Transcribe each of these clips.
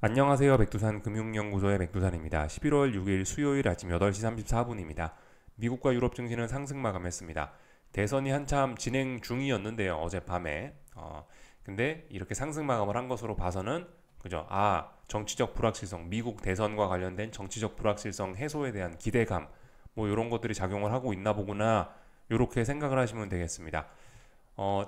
안녕하세요. 백두산 금융연구소의 백두산입니다. 11월 6일 수요일 아침 8시 34분입니다. 미국과 유럽 증시는 상승 마감했습니다. 대선이 한참 진행 중이었는데요. 어젯밤에. 근데 이렇게 상승 마감을 한 것으로 봐서는 그죠? 정치적 불확실성, 미국 대선과 관련된 정치적 불확실성 해소에 대한 기대감, 뭐 이런 것들이 작용을 하고 있나 보구나. 이렇게 생각을 하시면 되겠습니다.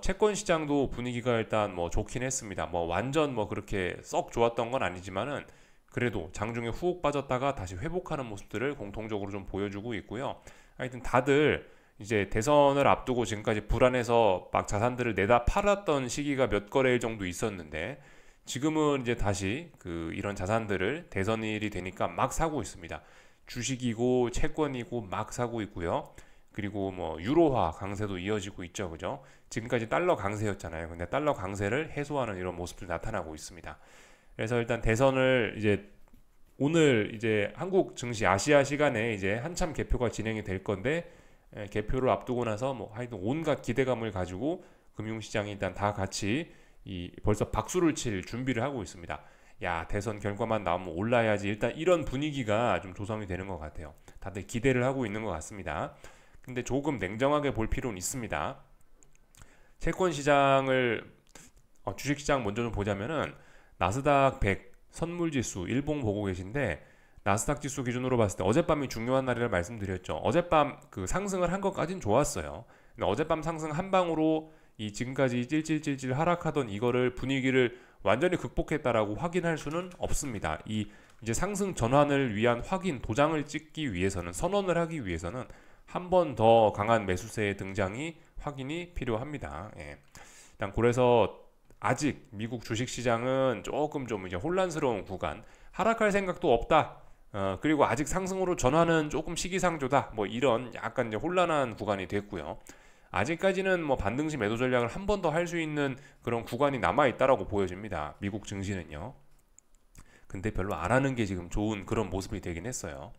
채권 시장도 분위기가 일단 뭐 좋긴 했습니다. 뭐 완전 뭐 그렇게 썩 좋았던 건 아니지만은 그래도 장중에 후옥 빠졌다가 다시 회복하는 모습들을 공통적으로 좀 보여주고 있고요. 하여튼 다들 이제 대선을 앞두고 지금까지 불안해서 막 자산들을 내다 팔았던 시기가 몇 거래일 정도 있었는데 지금은 이제 다시 이런 자산들을 대선일이 되니까 막 사고 있습니다. 주식이고 채권이고 막 사고 있고요. 그리고 뭐 유로화 강세도 이어지고 있죠, 그죠? 지금까지 달러 강세였잖아요. 근데 달러 강세를 해소하는 이런 모습들이 나타나고 있습니다. 그래서 일단 대선을 이제 오늘 이제 한국 증시 아시아 시간에 이제 한참 개표가 진행이 될 건데 개표를 앞두고 나서 뭐 하여튼 온갖 기대감을 가지고 금융시장이 일단 다 같이 벌써 박수를 칠 준비를 하고 있습니다. 야, 대선 결과만 나오면 올라야지. 일단 이런 분위기가 좀 조성이 되는 것 같아요. 다들 기대를 하고 있는 것 같습니다. 근데 조금 냉정하게 볼 필요는 있습니다. 채권 시장을 주식 시장 먼저 좀 보자면은 나스닥 100 선물 지수 일봉 보고 계신데 나스닥 지수 기준으로 봤을 때 어젯밤이 중요한 날이라 말씀드렸죠. 어젯밤 상승을 한 것까진 좋았어요. 근데 어젯밤 상승 한 방으로 이 지금까지 찔찔찔찔 하락하던 이거를 분위기를 완전히 극복했다라고 확인할 수는 없습니다. 이제 상승 전환을 위한 확인 도장을 찍기 위해서는 선언을 하기 위해서는 한 번 더 강한 매수세의 등장이 확인이 필요합니다. 예. 일단 그래서 아직 미국 주식시장은 조금 좀 이제 혼란스러운 구간, 하락할 생각도 없다. 그리고 아직 상승으로 전환은 조금 시기상조다. 뭐 이런 약간 이제 혼란한 구간이 됐고요. 아직까지는 뭐 반등시 매도 전략을 한 번 더 할 수 있는 그런 구간이 남아 있다라고 보여집니다. 미국 증시는요. 근데 별로 안 하는 게 지금 좋은 그런 모습이 되긴 했어요.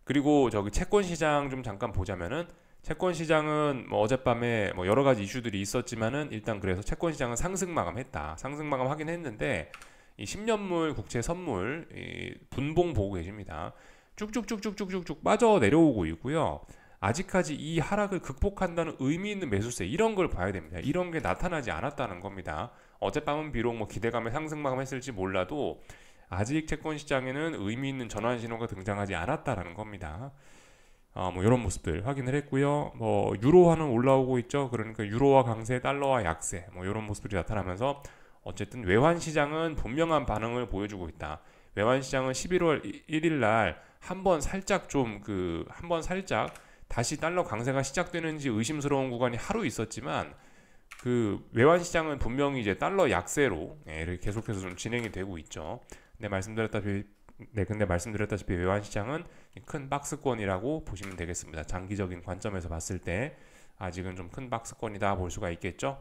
그리고 저기 채권 시장 좀 잠깐 보자면은 채권 시장은 뭐 어젯밤에 뭐 여러 가지 이슈들이 있었지만은 일단 그래서 채권 시장은 상승 마감했다. 상승 마감하긴 했는데 이 10년물 국채 선물 분봉 보고 계십니다. 쭉쭉쭉쭉쭉쭉쭉 빠져 내려오고 있고요. 아직까지 이 하락을 극복한다는 의미 있는 매수세 이런 걸 봐야 됩니다. 이런 게 나타나지 않았다는 겁니다. 어젯밤은 비록 뭐 기대감에 상승 마감했을지 몰라도 아직 채권 시장에는 의미 있는 전환 신호가 등장하지 않았다라는 겁니다. 뭐 이런 모습들 확인을 했고요. 뭐 유로화는 올라오고 있죠. 그러니까 유로화 강세, 달러화 약세, 뭐 이런 모습들이 나타나면서 어쨌든 외환 시장은 분명한 반응을 보여주고 있다. 외환 시장은 11월 1일 날 한번 살짝 한번 살짝 다시 달러 강세가 시작되는지 의심스러운 구간이 하루 있었지만 외환 시장은 분명히 이제 달러 약세로 이렇게 계속해서 좀 진행이 되고 있죠. 근데 말씀드렸다시피 외환 시장은 큰 박스권이라고 보시면 되겠습니다. 장기적인 관점에서 봤을 때 아직은 좀 큰 박스권이다 볼 수가 있겠죠.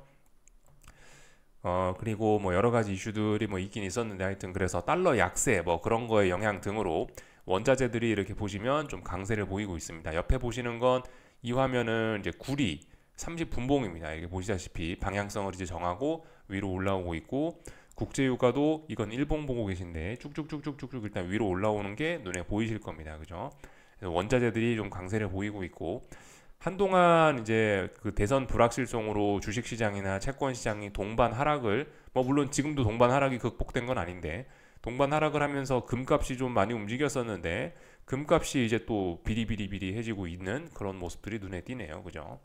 그리고 뭐 여러 가지 이슈들이 뭐 있긴 있었는데 하여튼 그래서 달러 약세 뭐 그런 거의 영향 등으로 원자재들이 이렇게 보시면 좀 강세를 보이고 있습니다. 옆에 보시는 건 이 화면은 이제 구리 30분봉입니다. 이게 보시다시피 방향성을 이제 정하고 위로 올라오고 있고 국제유가도 이건 일봉 보고 계신데 쭉쭉쭉쭉쭉 일단 위로 올라오는 게 눈에 보이실 겁니다. 그죠? 원자재들이 좀 강세를 보이고 있고 한동안 이제 대선 불확실성으로 주식시장이나 채권시장이 동반 하락을 뭐 물론 지금도 동반 하락이 극복된 건 아닌데 동반 하락을 하면서 금값이 좀 많이 움직였었는데 금값이 이제 또 비리비리비리해지고 있는 그런 모습들이 눈에 띄네요. 그죠?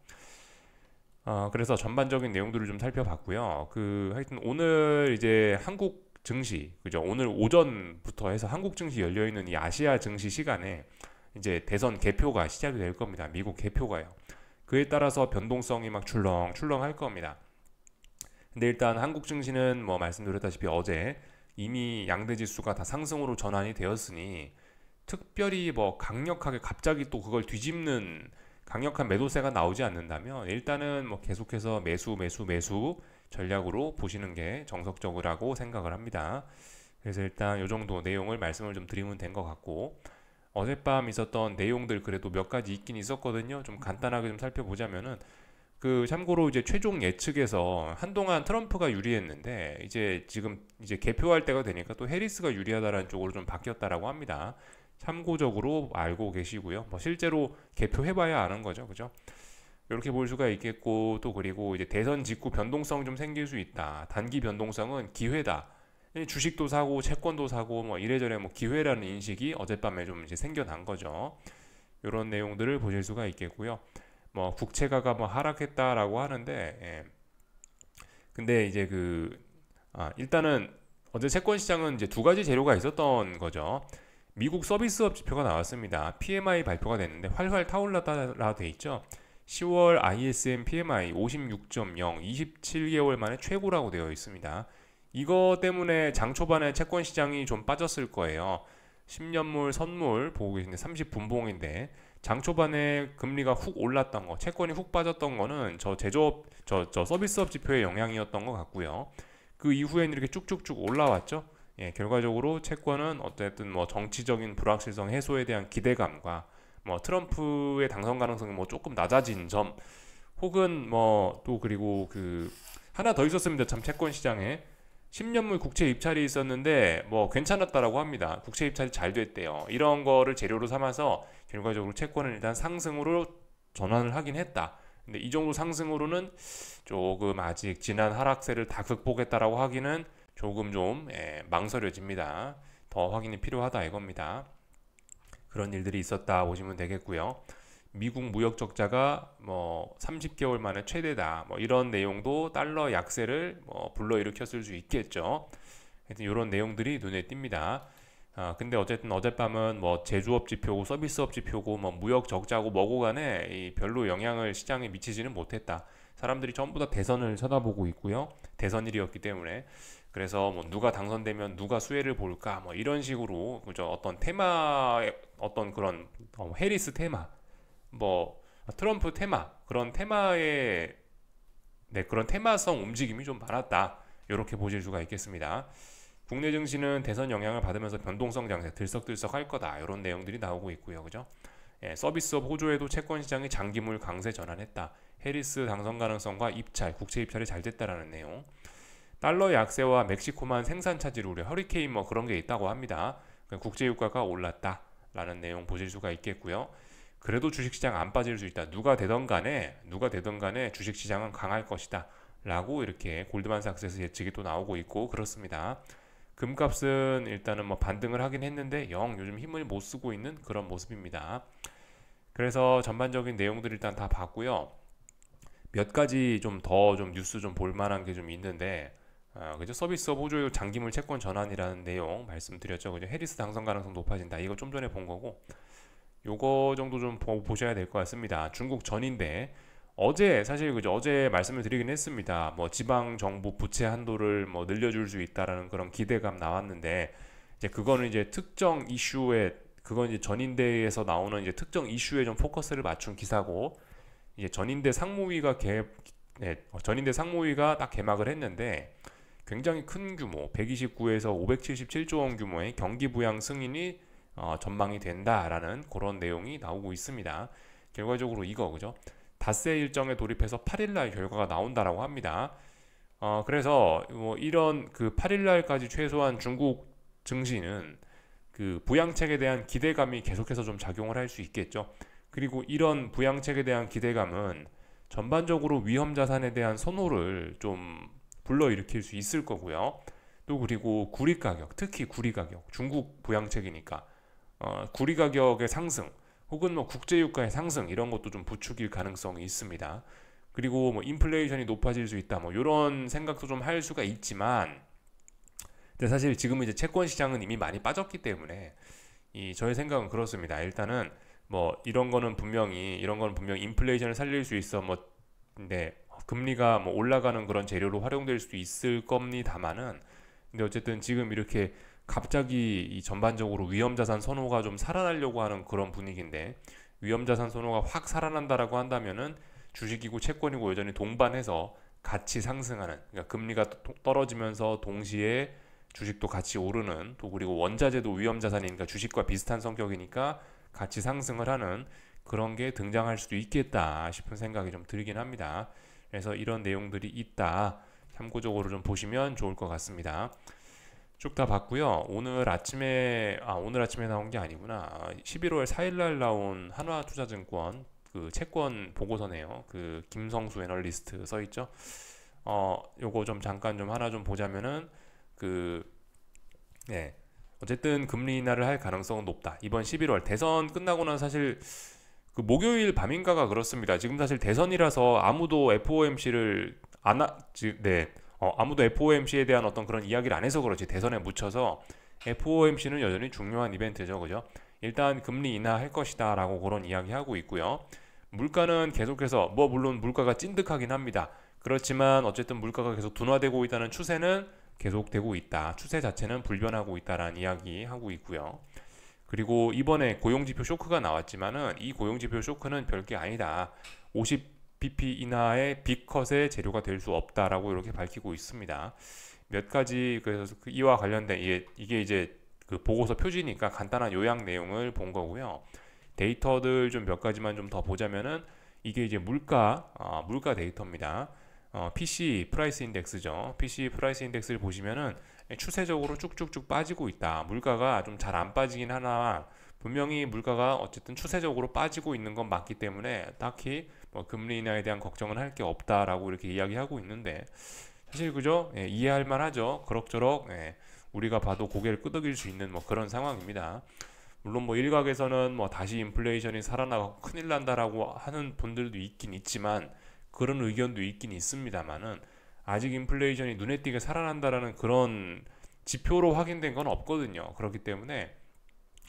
그래서 전반적인 내용들을 좀 살펴봤고요. 하여튼 오늘 이제 한국 증시, 그죠? 오늘 오전부터 해서 한국 증시 열려 있는 이 아시아 증시 시간에 이제 대선 개표가 시작이 될 겁니다. 미국 개표가요. 그에 따라서 변동성이 막 출렁출렁 할 겁니다. 근데 일단 한국 증시는 뭐 말씀드렸다시피 어제 이미 양대 지수가 다 상승으로 전환이 되었으니 특별히 뭐 강력하게 갑자기 또 그걸 뒤집는 강력한 매도세가 나오지 않는다면 일단은 뭐 계속해서 매수 전략으로 보시는 게 정석적이라고 생각을 합니다. 그래서 일단 이 정도 내용을 말씀을 좀 드리면 된 것 같고 어젯밤 있었던 내용들 그래도 몇 가지 있긴 있었거든요. 좀 간단하게 좀 살펴보자면은 그 참고로 이제 최종 예측에서 한동안 트럼프가 유리했는데 이제 지금 이제 개표할 때가 되니까 또 해리스가 유리하다라는 쪽으로 좀 바뀌었다라고 합니다. 참고적으로 알고 계시고요. 뭐 실제로 개표해봐야 아는 거죠, 그죠? 이렇게 볼 수가 있겠고 또 그리고 이제 대선 직후 변동성 좀 생길 수 있다. 단기 변동성은 기회다. 주식도 사고 채권도 사고 뭐 이래저래 뭐 기회라는 인식이 어젯밤에 좀 이제 생겨난 거죠. 이런 내용들을 보실 수가 있겠고요. 뭐 국채가가 뭐 하락했다라고 하는데 근데 이제 일단은 어제 채권 시장은 이제 두 가지 재료가 있었던 거죠. 미국 서비스업 지표가 나왔습니다. PMI 발표가 됐는데 활활 타올랐다라 돼 있죠. 10월 ISM PMI 56.0, 27개월 만에 최고라고 되어 있습니다. 이거 때문에 장 초반에 채권 시장이 좀 빠졌을 거예요. 10년물 선물 보고 계신데 30분봉인데 장 초반에 금리가 훅 올랐던 거, 채권이 훅 빠졌던 거는 저 서비스업 지표의 영향이었던 것 같고요. 그 이후에는 이렇게 쭉쭉쭉 올라왔죠. 예, 결과적으로 채권은 어쨌든 뭐 정치적인 불확실성 해소에 대한 기대감과 뭐 트럼프의 당선 가능성이 뭐 조금 낮아진 점, 혹은 뭐 또 그리고 하나 더 있었습니다. 참 채권 시장에 10년물 국채 입찰이 있었는데 뭐 괜찮았다라고 합니다. 국채 입찰이 잘 됐대요. 이런 거를 재료로 삼아서 결과적으로 채권은 일단 상승으로 전환을 하긴 했다. 근데 이 정도 상승으로는 조금 아직 지난 하락세를 다 극복했다라고 하기는 조금 좀 망설여집니다. 더 확인이 필요하다 이겁니다. 그런 일들이 있었다 보시면 되겠고요. 미국 무역 적자가 뭐 30개월 만에 최대다. 뭐 이런 내용도 달러 약세를 뭐 불러일으켰을 수 있겠죠. 하여튼 이런 내용들이 눈에 띕니다. 근데 어쨌든 어젯밤은 뭐 제조업 지표고 서비스업 지표고 뭐 무역 적자고 뭐고 간에 별로 영향을 시장에 미치지는 못했다. 사람들이 전부 다 대선을 쳐다보고 있고요. 대선일이었기 때문에. 그래서 뭐 누가 당선되면 누가 수혜를 볼까 뭐 이런 식으로 그죠? 어떤 테마의 어떤 그런 해리스 테마 뭐 트럼프 테마 그런 테마의 그런 테마성 움직임이 좀 많았다. 이렇게 보실 수가 있겠습니다. 국내 증시는 대선 영향을 받으면서 변동성 장세 들썩들썩 할 거다. 이런 내용들이 나오고 있고요. 그죠? 서비스업 호조에도 채권 시장이 장기물 강세 전환했다. 해리스 당선 가능성과 입찰, 국채 입찰이 잘 됐다라는 내용. 달러 약세와 멕시코만 생산 차질 우려, 허리케인 뭐 그런 게 있다고 합니다. 국제 유가가 올랐다라는 내용 보실 수가 있겠고요. 그래도 주식시장 안 빠질 수 있다. 누가 되던 간에 주식시장은 강할 것이다. 라고 이렇게 골드만삭스에서 예측이 또 나오고 있고 그렇습니다. 금값은 일단은 뭐 반등을 하긴 했는데 요즘 힘을 못 쓰고 있는 그런 모습입니다. 그래서 전반적인 내용들 일단 다 봤고요. 몇 가지 좀 뉴스 좀 볼만한 게 좀 있는데 그죠? 서비스업 호조율 장기물 채권 전환이라는 내용 말씀드렸죠. 그죠? 해리스 당선 가능성 높아진다. 이거 좀 전에 본 거고 요거 정도 좀 보셔야 될 것 같습니다. 중국 전인데 어제 사실 그죠? 어제 말씀을 드리긴 했습니다. 뭐 지방 정부 부채 한도를 뭐 늘려줄 수 있다라는 그런 기대감 나왔는데 이제 그거는 이제 특정 이슈에 그건 이제 전인대에서 나오는 이제 특정 이슈에 좀 포커스를 맞춘 기사고 이제 전인대 상무위가 딱 개막을 했는데 굉장히 큰 규모 129에서 577조 원 규모의 경기 부양 승인이 전망이 된다라는 그런 내용이 나오고 있습니다. 결과적으로 이거 그죠? 닷새 일정에 돌입해서 8일날 결과가 나온다라고 합니다. 그래서 뭐 이런 8일날까지 최소한 중국 증시는 부양책에 대한 기대감이 계속해서 좀 작용을 할 수 있겠죠. 그리고 이런 부양책에 대한 기대감은 전반적으로 위험 자산에 대한 선호를 좀 불러일으킬 수 있을 거고요. 또 그리고 구리 가격, 특히 구리 가격, 중국 부양책이니까 구리 가격의 상승 혹은 뭐 국제유가의 상승 이런 것도 좀 부추길 가능성이 있습니다. 그리고 뭐 인플레이션이 높아질 수 있다 뭐 이런 생각도 좀 할 수가 있지만 근데 사실 지금은 이제 채권 시장은 이미 많이 빠졌기 때문에 저의 생각은 그렇습니다. 일단은 뭐 이런 거는 분명히 인플레이션을 살릴 수 있어 뭐 근데 금리가 뭐 올라가는 그런 재료로 활용될 수도 있을 겁니다만은 근데 어쨌든 지금 이렇게 갑자기 이 전반적으로 위험자산 선호가 좀 살아나려고 하는 그런 분위기인데 위험자산 선호가 확 살아난다라고 한다면은 주식이고 채권이고 여전히 동반해서 같이 상승하는 그러니까 금리가 떨어지면서 동시에 주식도 같이 오르는 또 그리고 원자재도 위험자산이니까 주식과 비슷한 성격이니까 같이 상승을 하는 그런 게 등장할 수도 있겠다 싶은 생각이 좀 들긴 합니다. 그래서 이런 내용들이 있다. 참고적으로 좀 보시면 좋을 것 같습니다. 쭉 다 봤고요. 오늘 아침에 나온 게 아니구나. 11월 4일 날 나온 한화투자증권 그 채권 보고서네요. 그 김성수 애널리스트 써 있죠. 요거 좀 잠깐 좀 하나 좀 보자면은 그 네. 어쨌든 금리 인하를 할 가능성은 높다. 이번 11월 대선 끝나고 난 사실 그 목요일 밤인가가 그렇습니다. 지금 사실 대선이라서 아무도 FOMC를 안 하, 네. 아무도 FOMC에 대한 어떤 그런 이야기를 안 해서 그렇지 대선에 묻혀서 FOMC는 여전히 중요한 이벤트죠. 그죠? 일단 금리 인하할 것이다 라고 그런 이야기 하고 있고요. 물가는 계속해서 물론 물가가 찐득하긴 합니다. 그렇지만 어쨌든 물가가 계속 둔화되고 있다는 추세는 계속되고 있다. 추세 자체는 불변하고 있다라는 이야기 하고 있고요. 그리고 이번에 고용지표 쇼크가 나왔지만은 이 고용지표 쇼크는 별게 아니다. 50bp 이하의 빅컷의 재료가 될 수 없다라고 이렇게 밝히고 있습니다. 몇 가지 그래서 이와 관련된 이게 이제 그 보고서 표지니까 간단한 요약 내용을 본 거고요. 데이터들 좀 몇 가지만 좀 더 보자면은 이게 이제 물가 데이터입니다. PC 프라이스 인덱스죠. PC 프라이스 인덱스를 보시면은 추세적으로 쭉쭉쭉 빠지고 있다. 물가가 좀 잘 안 빠지긴 하나 분명히 물가가 어쨌든 추세적으로 빠지고 있는 건 맞기 때문에 딱히 뭐 금리 인하에 대한 걱정은 할 게 없다라고 이렇게 이야기하고 있는데 사실 그죠? 이해할 만하죠. 그럭저럭 우리가 봐도 고개를 끄덕일 수 있는 뭐 그런 상황입니다. 물론 뭐 일각에서는 뭐 다시 인플레이션이 살아나고 큰일 난다라고 하는 분들도 있긴 있지만 그런 의견도 있긴 있습니다만은 아직 인플레이션이 눈에 띄게 살아난다라는 그런 지표로 확인된 건 없거든요. 그렇기 때문에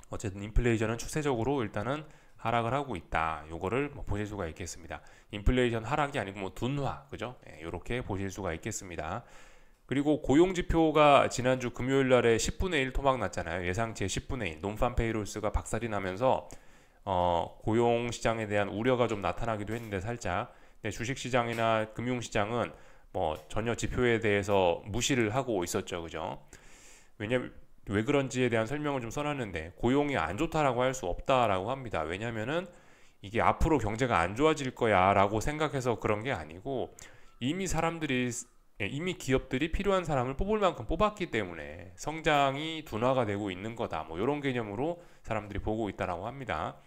어쨌든 인플레이션은 추세적으로 일단은 하락을 하고 있다. 요거를 뭐 보실 수가 있겠습니다. 인플레이션 하락이 아니고 뭐 둔화, 그죠? 요렇게 보실 수가 있겠습니다. 그리고 고용 지표가 지난주 금요일 날에 10분의 1 토막 났잖아요. 예상치의 10분의 1. 논판 페이롤스가 박살이 나면서 고용 시장에 대한 우려가 좀 나타나기도 했는데 살짝 주식 시장이나 금융 시장은 뭐 전혀 지표에 대해서 무시를 하고 있었죠. 그죠? 왜 그런지에 대한 설명을 좀 써놨는데 고용이 안 좋다라고 할 수 없다라고 합니다. 왜냐면은 이게 앞으로 경제가 안 좋아질 거야라고 생각해서 그런 게 아니고 이미 기업들이 필요한 사람을 뽑을 만큼 뽑았기 때문에 성장이 둔화가 되고 있는 거다. 뭐 이런 개념으로 사람들이 보고 있다라고 합니다.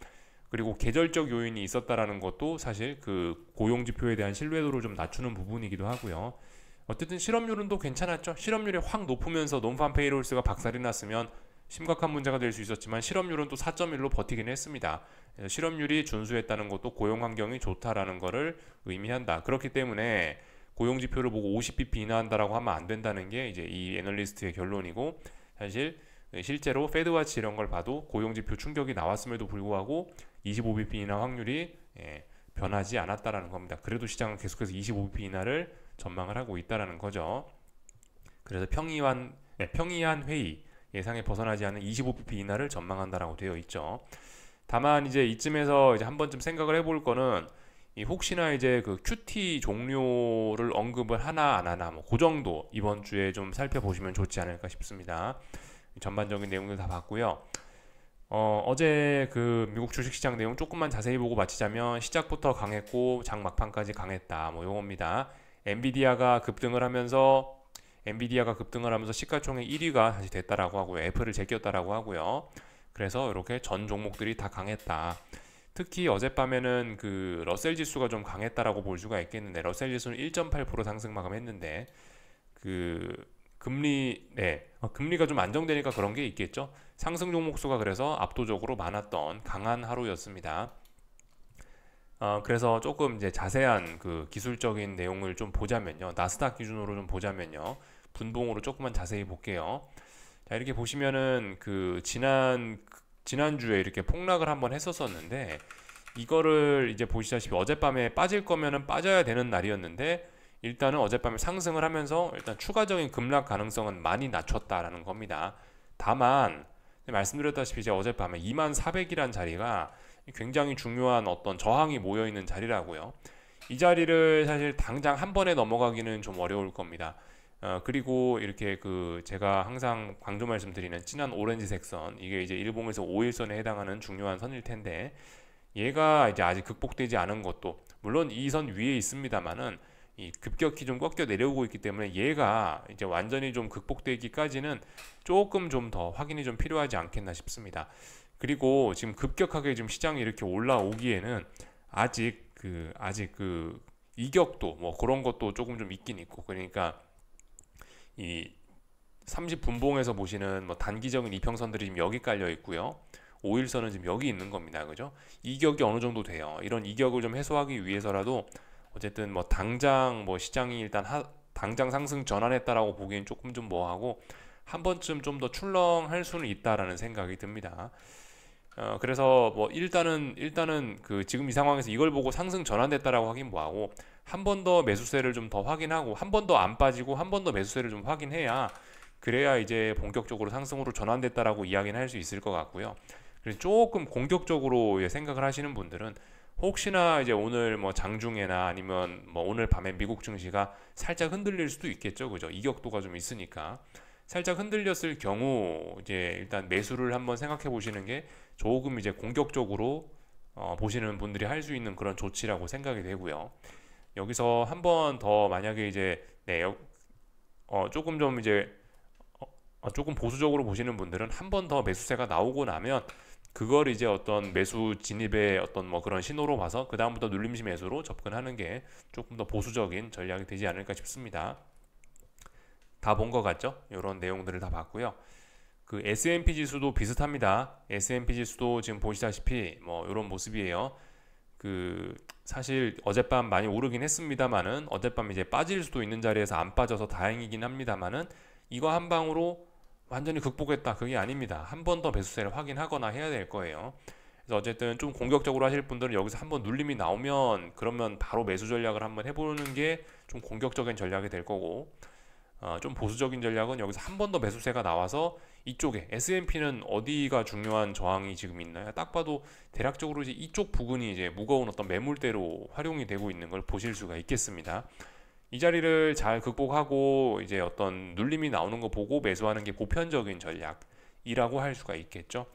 그리고 계절적 요인이 있었다라는 것도 사실 그 고용 지표에 대한 신뢰도를 좀 낮추는 부분이기도 하고요. 어쨌든 실업률은 또 괜찮았죠. 실업률이 확 높으면서 논판 페이롤스가 박살이 났으면 심각한 문제가 될 수 있었지만 실업률은 또 4.1로 버티긴 했습니다. 실업률이 준수했다는 것도 고용 환경이 좋다라는 것을 의미한다. 그렇기 때문에 고용 지표를 보고 50bp 인하한다라고 하면 안 된다는 게 이제 이 애널리스트의 결론이고 사실 실제로 페드와치 이런 걸 봐도 고용 지표 충격이 나왔음에도 불구하고 25bp 인하 확률이 변하지 않았다라는 겁니다. 그래도 시장은 계속해서 25bp 인하를 전망을 하고 있다라는 거죠. 그래서 평이한 회의 예상에 벗어나지 않은 25bp 인하를 전망한다라고 되어 있죠. 다만 이제 이쯤에서 이제 한 번쯤 생각을 해볼 거는 혹시나 이제 그 QT 종료를 언급을 하나 안 하나 뭐 그 정도 이번 주에 좀 살펴보시면 좋지 않을까 싶습니다. 전반적인 내용들 다 봤고요. 어제 그 미국 주식시장 내용 조금만 자세히 보고 마치자면 시작부터 강했고 장 막판까지 강했다. 뭐 요겁니다. 엔비디아가 급등을 하면서 시가총액 1위가 다시 됐다라고 하고요. 애플을 제꼈다라고 하고요. 그래서 이렇게 전 종목들이 다 강했다. 특히 어젯밤에는 그 러셀 지수가 좀 강했다라고 볼 수가 있겠는데 러셀 지수는 1.8% 상승 마감했는데 그 금리가 좀 안정되니까 그런 게 있겠죠. 상승 종목 수가 그래서 압도적으로 많았던 강한 하루였습니다. 그래서 조금 이제 자세한 그 기술적인 내용을 좀 보자면요. 나스닥 기준으로 좀 보자면요. 분봉으로 조금만 자세히 볼게요. 자, 이렇게 보시면은 그 지난주에 이렇게 폭락을 한번 했었었는데 이거를 이제 보시다시피 어젯밤에 빠질 거면은 빠져야 되는 날이었는데 일단은 어젯밤에 상승을 하면서 일단 추가적인 급락 가능성은 많이 낮췄다라는 겁니다. 다만 말씀드렸다시피 이제 어젯밤에 2400이란 자리가 굉장히 중요한 어떤 저항이 모여있는 자리라고요. 이 자리를 사실 당장 한 번에 넘어가기는 좀 어려울 겁니다. 그리고 이렇게 그 제가 항상 강조 말씀드리는 진한 오렌지색 선 이게 이제 일봉에서 5일선에 해당하는 중요한 선일 텐데 얘가 이제 아직 극복되지 않은 것도 물론 이 선 위에 있습니다만은 이 급격히 좀 꺾여 내려오고 있기 때문에 얘가 이제 완전히 좀 극복되기까지는 조금 좀 더 확인이 좀 필요하지 않겠나 싶습니다. 그리고 지금 급격하게 지금 시장이 이렇게 올라오기에는 아직 그 이격도 뭐 그런 것도 조금 좀 있긴 있고, 그러니까 이 30분봉에서 보시는 뭐 단기적인 이평선들이 지금 여기 깔려 있고요. 5일선은 지금 여기 있는 겁니다. 그죠? 이격이 어느 정도 돼요. 이런 이격을 좀 해소하기 위해서라도 어쨌든 뭐 당장 뭐 시장이 일단 당장 상승 전환했다라고 보기엔 조금 좀 뭐하고 한 번쯤 좀 더 출렁할 수는 있다라는 생각이 듭니다. 그래서 뭐 일단은 그 지금 이 상황에서 이걸 보고 상승 전환됐다라고 하긴 뭐하고 한 번 더 매수세를 좀 더 확인하고 한 번 더 안 빠지고 한 번 더 매수세를 좀 확인해야 그래야 이제 본격적으로 상승으로 전환됐다라고 이야기는 할 수 있을 것 같고요. 그래서 조금 공격적으로 생각을 하시는 분들은 혹시나 이제 오늘 뭐 장중에나 아니면 뭐 오늘 밤에 미국 증시가 살짝 흔들릴 수도 있겠죠. 그죠? 이격도가 좀 있으니까. 살짝 흔들렸을 경우 이제 일단 매수를 한번 생각해 보시는 게 조금 이제 공격적으로 보시는 분들이 할 수 있는 그런 조치라고 생각이 되고요. 여기서 한번 더 만약에 이제 조금 좀 이제 조금 보수적으로 보시는 분들은 한 번 더 매수세가 나오고 나면 그걸 이제 어떤 매수 진입의 어떤 뭐 그런 신호로 봐서 그 다음부터 눌림시 매수로 접근하는 게 조금 더 보수적인 전략이 되지 않을까 싶습니다. 다 본 것 같죠? 이런 내용들을 다 봤고요. 그 S&P 지수도 비슷합니다. S&P 지수도 지금 보시다시피 뭐 이런 모습이에요. 그 사실 어젯밤 많이 오르긴 했습니다만은 어젯밤 이제 빠질 수도 있는 자리에서 안 빠져서 다행이긴 합니다만은 이거 한 방으로 완전히 극복했다 그게 아닙니다. 한 번 더 매수세를 확인하거나 해야 될 거예요. 그래서 어쨌든 좀 공격적으로 하실 분들은 여기서 한번 눌림이 나오면 그러면 바로 매수 전략을 한번 해보는 게 좀 공격적인 전략이 될 거고, 좀 보수적인 전략은 여기서 한 번 더 매수세가 나와서 이쪽에 S&P는 어디가 중요한 저항이 지금 있나요? 딱 봐도 대략적으로 이제 이쪽 부근이 이제 무거운 어떤 매물대로 활용이 되고 있는 걸 보실 수가 있겠습니다. 이 자리를 잘 극복하고 이제 어떤 눌림이 나오는 거 보고 매수하는 게 보편적인 전략이라고 할 수가 있겠죠.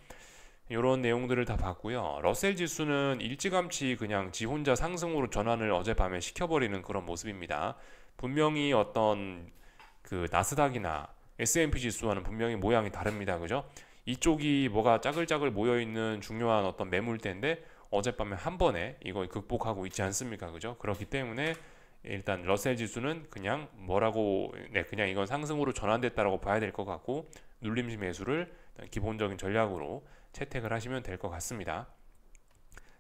이런 내용들을 다 봤고요. 러셀 지수는 일찌감치 그냥 지 혼자 상승으로 전환을 어젯밤에 시켜버리는 그런 모습입니다. 분명히 어떤 그 나스닥이나 S&P 지수와는 분명히 모양이 다릅니다. 그죠? 이쪽이 뭐가 짜글짜글 모여있는 중요한 어떤 매물대인데 어젯밤에 한 번에 이걸 극복하고 있지 않습니까? 그죠? 그렇기 때문에 일단 러셀 지수는 그냥 그냥 이건 상승으로 전환됐다라고 봐야 될 것 같고 눌림시 매수를 기본적인 전략으로 채택을 하시면 될 것 같습니다.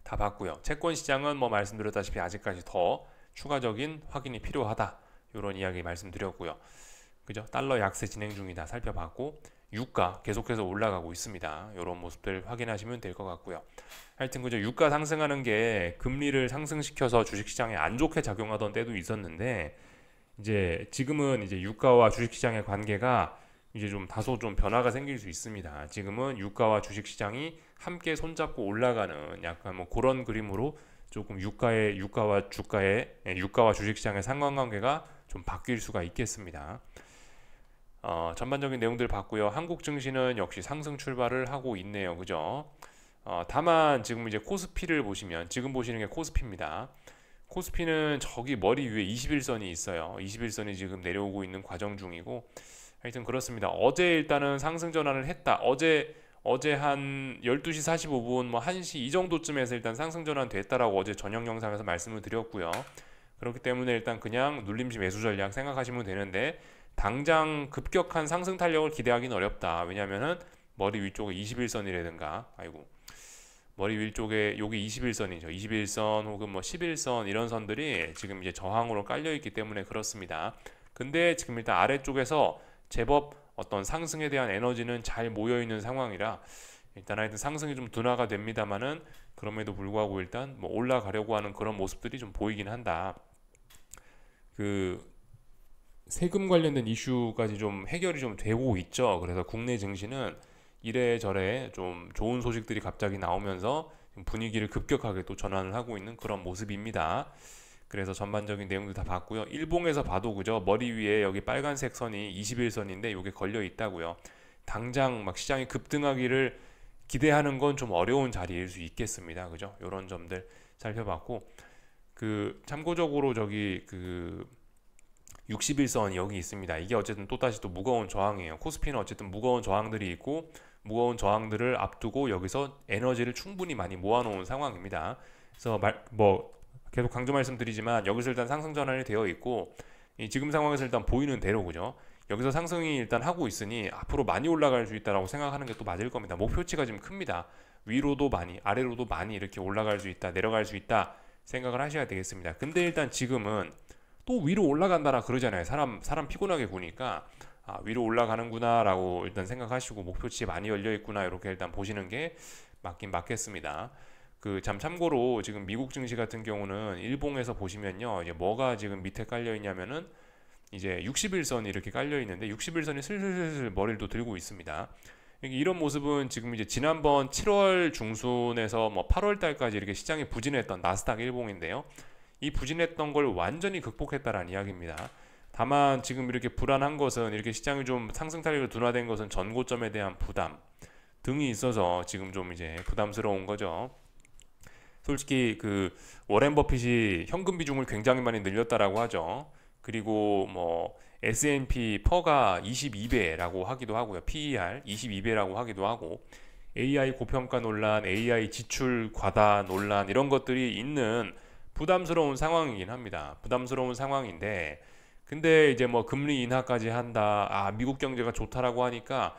다 봤고요. 채권 시장은 뭐 말씀드렸다시피 아직까지 더 추가적인 확인이 필요하다. 이런 이야기 말씀드렸고요. 그죠? 달러 약세 진행 중이다 살펴봤고 유가 계속해서 올라가고 있습니다. 이런 모습들 확인하시면 될 것 같고요. 하여튼 그죠? 유가 상승하는 게 금리를 상승시켜서 주식시장에 안 좋게 작용하던 때도 있었는데 이제 지금은 이제 유가와 주식시장의 관계가 이제 좀 다소 좀 변화가 생길 수 있습니다. 지금은 유가와 주식시장이 함께 손잡고 올라가는 약간 뭐 그런 그림으로 조금 유가와 주식시장의 상관관계가 좀 바뀔 수가 있겠습니다. 전반적인 내용들 봤고요. 한국 증시는 역시 상승 출발을 하고 있네요. 그죠? 다만 지금 이제 코스피를 보시면 지금 보시는 게 코스피입니다. 코스피는 저기 머리 위에 21선이 있어요. 21선이 지금 내려오고 있는 과정 중이고 하여튼 그렇습니다. 어제 일단은 상승 전환을 했다. 어제 한 12시 45분 뭐 1시 이 정도쯤에서 일단 상승 전환 됐다라고 어제 저녁 영상에서 말씀을 드렸고요. 그렇기 때문에 일단 그냥 눌림시 매수 전략 생각하시면 되는데 당장 급격한 상승 탄력을 기대하기는 어렵다. 왜냐면은 머리 위쪽에 21선이라든가 머리 위쪽에 여기 21선이죠. 21선 혹은 뭐 11선 이런 선들이 지금 이제 저항으로 깔려 있기 때문에 그렇습니다. 근데 지금 일단 아래쪽에서 제법 어떤 상승에 대한 에너지는 잘 모여 있는 상황이라 일단 하여튼 상승이 좀 둔화가 됩니다만은 그럼에도 불구하고 일단 뭐 올라가려고 하는 그런 모습들이 좀 보이긴 한다. 그 세금 관련된 이슈까지 좀 해결이 좀 되고 있죠. 그래서 국내 증시는 이래저래 좀 좋은 소식들이 갑자기 나오면서 분위기를 급격하게 또 전환을 하고 있는 그런 모습입니다. 그래서 전반적인 내용도 다 봤고요. 일봉에서 봐도 그죠? 머리 위에 여기 빨간색 선이 21선인데 이게 걸려 있다고요. 당장 막 시장이 급등하기를 기대하는 건 좀 어려운 자리일 수 있겠습니다. 그죠? 이런 점들 살펴봤고, 그 참고적으로 저기 그 60일선 여기 있습니다. 이게 어쨌든 또다시 또 무거운 저항이에요. 코스피는 어쨌든 무거운 저항들이 있고, 무거운 저항들을 앞두고 여기서 에너지를 충분히 많이 모아놓은 상황입니다. 그래서 계속 강조 말씀드리지만 여기서 일단 상승 전환이 되어 있고, 이 지금 상황에서 일단 보이는 대로, 그죠? 여기서 상승이 일단 하고 있으니 앞으로 많이 올라갈 수 있다라고 생각하는 게 또 맞을 겁니다. 목표치가 지금 큽니다. 위로도 많이, 아래로도 많이 이렇게 올라갈 수 있다, 내려갈 수 있다 생각을 하셔야 되겠습니다. 근데 일단 지금은 또 위로 올라간다라 그러잖아요. 사람 피곤하게 구니까 위로 올라가는구나 라고 일단 생각하시고 목표치에 많이 열려 있구나 이렇게 일단 보시는 게 맞긴 맞겠습니다. 그 참고로 지금 미국 증시 같은 경우는 일봉에서 보시면요, 이제 뭐가 지금 밑에 깔려 있냐면은 이제 60일선이 이렇게 깔려 있는데 60일선이 슬슬슬 머리를 또 들고 있습니다. 이런 모습은 지금 이제 지난번 7월 중순에서 뭐 8월 달까지 이렇게 시장이 부진했던 나스닥 일봉인데요. 이 부진했던 걸 완전히 극복했다라는 이야기입니다. 다만 지금 이렇게 불안한 것은, 이렇게 시장이 좀 상승 탄력을 둔화된 것은 전고점에 대한 부담 등이 있어서 지금 좀 이제 부담스러운 거죠. 솔직히 그 워렌 버핏이 현금 비중을 굉장히 많이 늘렸다라고 하죠. 그리고 뭐 S&P 퍼가 22배라고 하기도 하고요. PER 22배라고 하기도 하고, AI 고평가 논란, AI 지출 과다 논란 이런 것들이 있는 부담스러운 상황이긴 합니다. 부담스러운 상황인데, 근데 이제 뭐 금리 인하까지 한다, 미국 경제가 좋다라고 하니까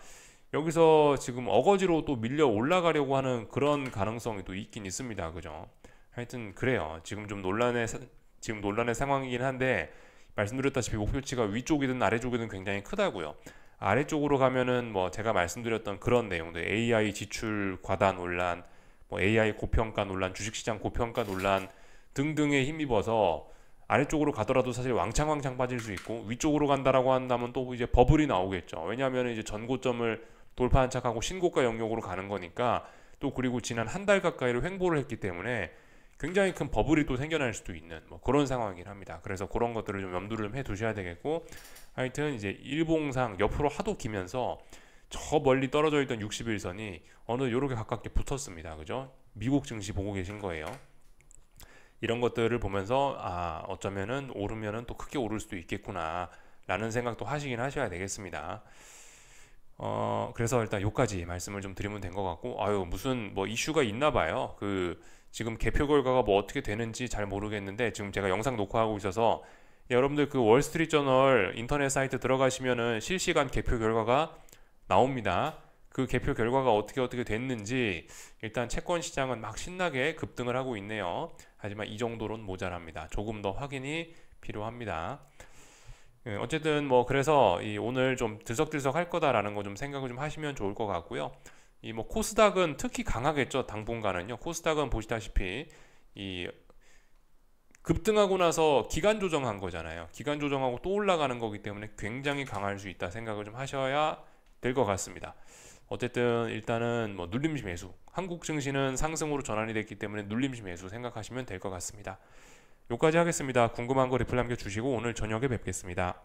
여기서 지금 어거지로 또 밀려 올라가려고 하는 그런 가능성이 또 있긴 있습니다. 그죠? 하여튼 그래요. 지금 논란의 상황이긴 한데, 말씀드렸다시피 목표치가 위쪽이든 아래쪽이든 굉장히 크다고요. 아래쪽으로 가면은 뭐 제가 말씀드렸던 그런 내용들, AI 지출 과다 논란, 뭐 AI 고평가 논란, 주식시장 고평가 논란 등등에 힘입어서 아래쪽으로 가더라도 사실 왕창 빠질 수 있고, 위쪽으로 간다라고 한다면 또 이제 버블이 나오겠죠. 왜냐하면 이제 전고점을 돌파한 척하고 신고가 영역으로 가는 거니까, 또 그리고 지난 한 달 가까이를 횡보를 했기 때문에 굉장히 큰 버블이 또 생겨날 수도 있는 뭐 그런 상황이긴 합니다. 그래서 그런 것들을 좀 염두를 해 두셔야 되겠고, 하여튼 이제 일봉상 옆으로 하도 기면서 저 멀리 떨어져 있던 61선이 어느 요렇게 가깝게 붙었습니다. 그죠? 미국 증시 보고 계신 거예요. 이런 것들을 보면서 어쩌면은 오르면은 또 크게 오를 수도 있겠구나 라는 생각도 하시긴 하셔야 되겠습니다. 그래서 일단 요까지 말씀을 좀 드리면 된 것 같고, 무슨 뭐 이슈가 있나 봐요. 지금 개표 결과가 뭐 어떻게 되는지 잘 모르겠는데, 지금 제가 영상 녹화하고 있어서 여러분들 그 월스트리트저널 인터넷 사이트 들어가시면은 실시간 개표 결과가 나옵니다. 그 개표 결과가 어떻게 됐는지 일단 채권 시장은 막 신나게 급등을 하고 있네요. 하지만 이 정도로는 모자랍니다. 조금 더 확인이 필요합니다. 어쨌든 뭐 그래서 오늘 좀 들썩들썩 할 거다라는 거 좀 생각을 좀 하시면 좋을 것 같고요. 뭐 코스닥은 특히 강하겠죠. 당분간은요. 코스닥은 보시다시피 급등하고 나서 기간 조정한 거잖아요. 기간 조정하고 또 올라가는 거기 때문에 굉장히 강할 수 있다 생각을 좀 하셔야 될 것 같습니다. 어쨌든 일단은 뭐 눌림시 매수, 한국 증시는 상승으로 전환이 됐기 때문에 눌림시 매수 생각하시면 될 것 같습니다. 여기까지 하겠습니다. 궁금한 거 리플 남겨주시고 오늘 저녁에 뵙겠습니다.